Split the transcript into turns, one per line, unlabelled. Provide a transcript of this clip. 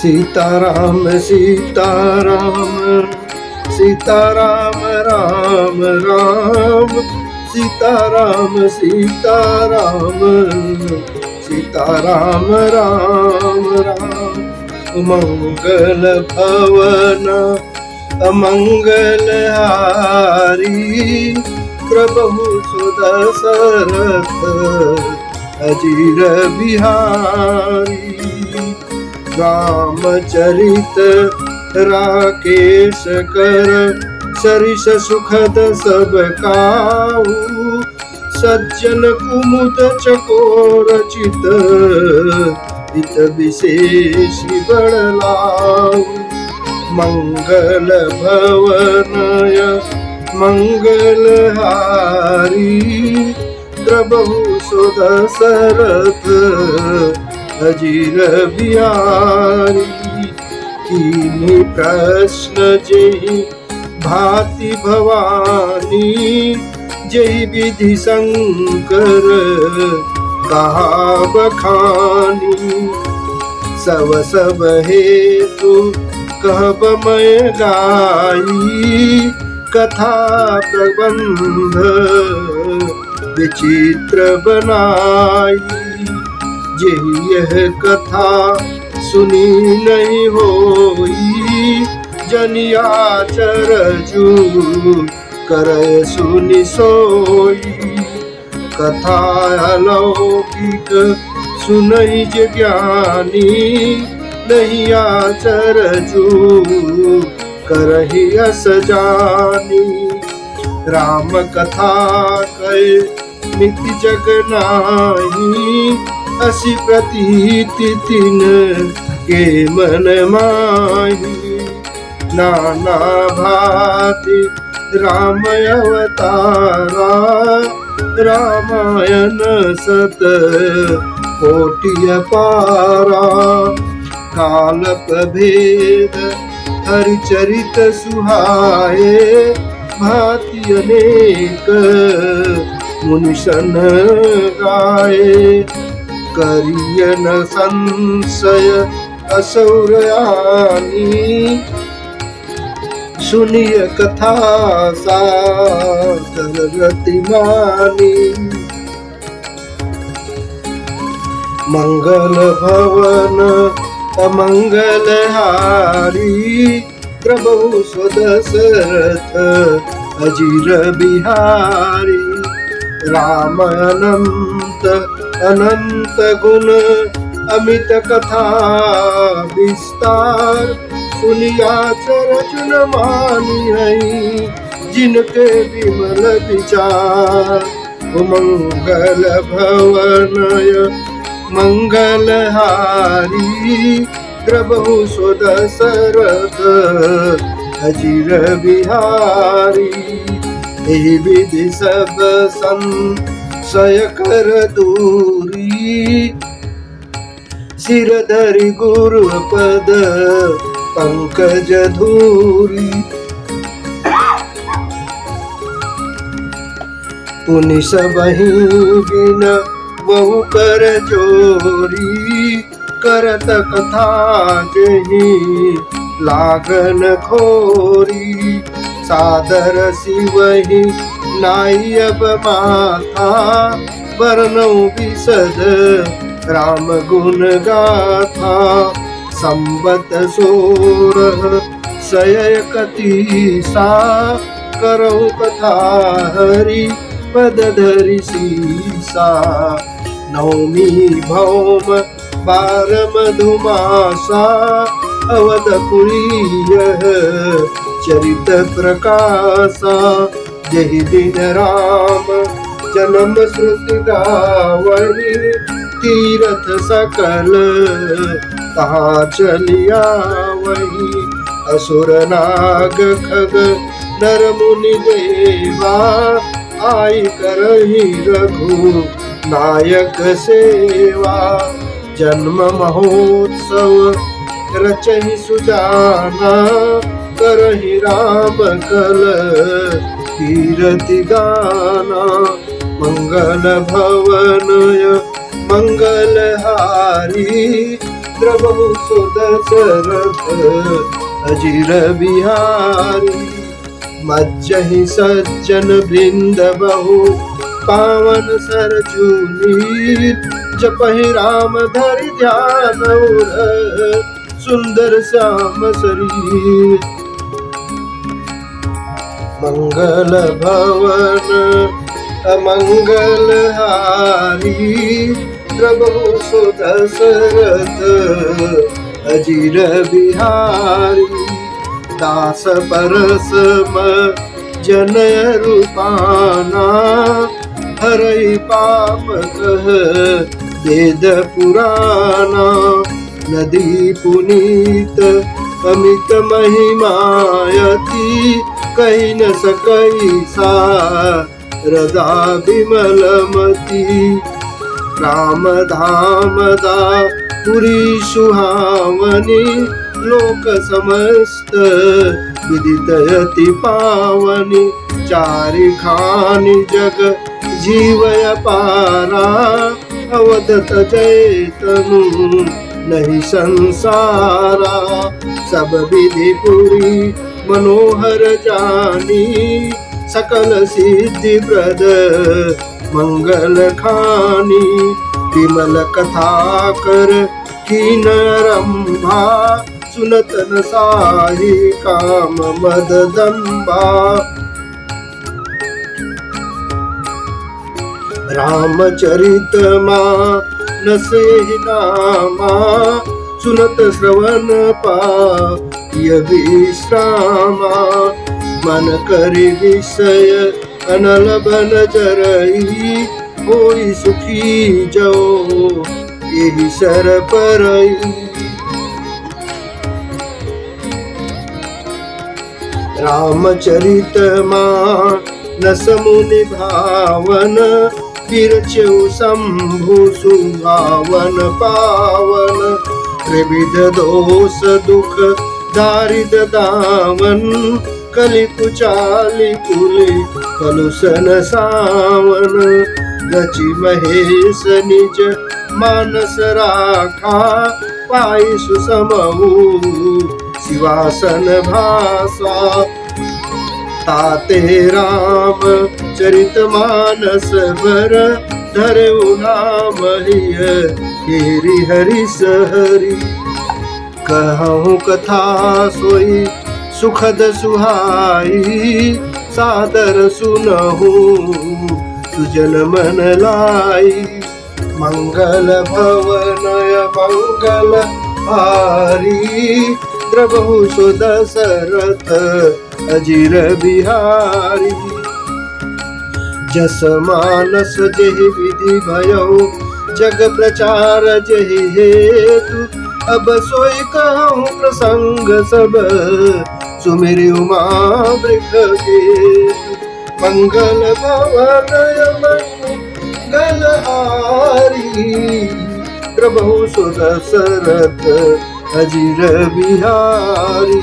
सीताराम सीताराम सीताराम राम राम सीताराम सीताराम सीताराम राम राम। मंगल भवन अमंगल हारी प्रभु सुदशरथ अजीर बिहारी। रामचरित राकेश कर सरिस सुखद सब काहू सज्जन कुमुद चकोर चित इत विशेष बड़लाऊ। मंगल भवनय मंगल हारी प्रभु सुदशरथ अजीर बिहारी। कीन्ही प्रश्न जेहि भांति भवानी जेहि विधि शंकर कहा बखानी। सब हेतु कहब मैं गाई कथा प्रबंध विचित्र बनाई। जेहि यह कथा सुनी नहीं होई जनियाचर जू करे सुनि सोई। कथा अलौकिक सुनई ज ज्ञानी नहीं आचर जू करहि अस जानी। राम कथा कहे मिति जग नाही असी प्रतीति तिन के मन माही। नाना भांति राम अवतारा रामायण सत कोटि अपारा। काल प्रभेद हरिचरित सुहाए भांति अनेक मुनिशन गाए। करियन संशय असुरयानी सुनिय कथा सागर रतिमानी। मंगल भवन अमंगल हारी प्रभु सुदशरथ अजीर बिहारी। राम अनंत अनंत गुण अमित कथा विस्तार सुनियाचर चुन मानी है जिनके विमल विचार। मंगल भवनय मंगल हारी प्रभु सुदशरथ अजीर बिहारी। एहि विधि सब संशय कर दूरी सिर धरि गुरु पद पंकज धूरी। पुनि सबहि बिन बहु कर जोरी करत कथा जेहि लागन खोरी। सादर शिवहि नाई अब माथा वर्णौ विशद राम गुण गाथा। संबत सोरह सय कतीसा करौ कथा हरि पद धरि सीसा। नवमी भौम बार मधुमासा अवधपुरी चरित प्रकाशा। जहि दिन राम जन्म श्रुति गावहि तीरथ सकल तहाँ चलिया वही। असुर नाग खग नर मुनि देवा आई करहि रघु नायक सेवा। जन्म महोत्सव रचहि सुजाना करहि राम कल कीरति गाना। मंगल भवनय मंगल हारी द्रवहु सो दशरथ अजिर बिहारी। मज्जहि सज्जन वृंद बहु पावन सरजू नीर, जपहि राम धरि ध्यान उर सुंदर श्याम शरीर। मंगल भवन अमंगल हारी, प्रभु सो दशरथ अजिर बिहारी। दास परसम जनय रूपाना, हरई पाप कह वेद पुराना। नदी पुनीत अमित महिमायति, कही न सकई सारदा विमलमती। राम धाम पुरी सुहावनी, लोक समस्त विदितयति पावनी। चारि खानि जग जीवय पारा, अवधत जैतनु नहीं संसारा। सब विधि पुरी मनोहर जानी, सकल सिद्धि प्रद मंगल खानी। विमल कथा कर कीन रंभा, सुनत न साहि काम मद दंबा। रामचरित मानस नामा, सुनत श्रवण पाय विश्रामा। मन करि विषय अनल बन जरई, होई सुखी जो एहि सर परई। रामचरित मानस मुनि भावन, विरचौ शंभु सुहावन पावन। त्रिविध दोष दुख दारिद दावन, कलि कुचालि कुलि कलुषन सावन। रचि महेश निज मानस राखा, पाई सुसमहु शिवासन भाषा। ताते राम चरित मानस बर, धरऊ नाम हेरि हरि सहरी। कहूँ कथा सोई सुखद सुहाई, सादर सुनहु सुजन मन लाई। मंगल भवनय मंगल हारी, द्रवहु सो दशरथ अजिर बिहारी। जस मानस जेहि विधि भयउ, जग प्रचार जेहि हेतु। अब सोई कहूँ प्रसंग सब, सुमिरि उमा वृख केतु। मंगल भवनय मंगल हारी, प्रभु सो दशरथ अजिर बिहारी।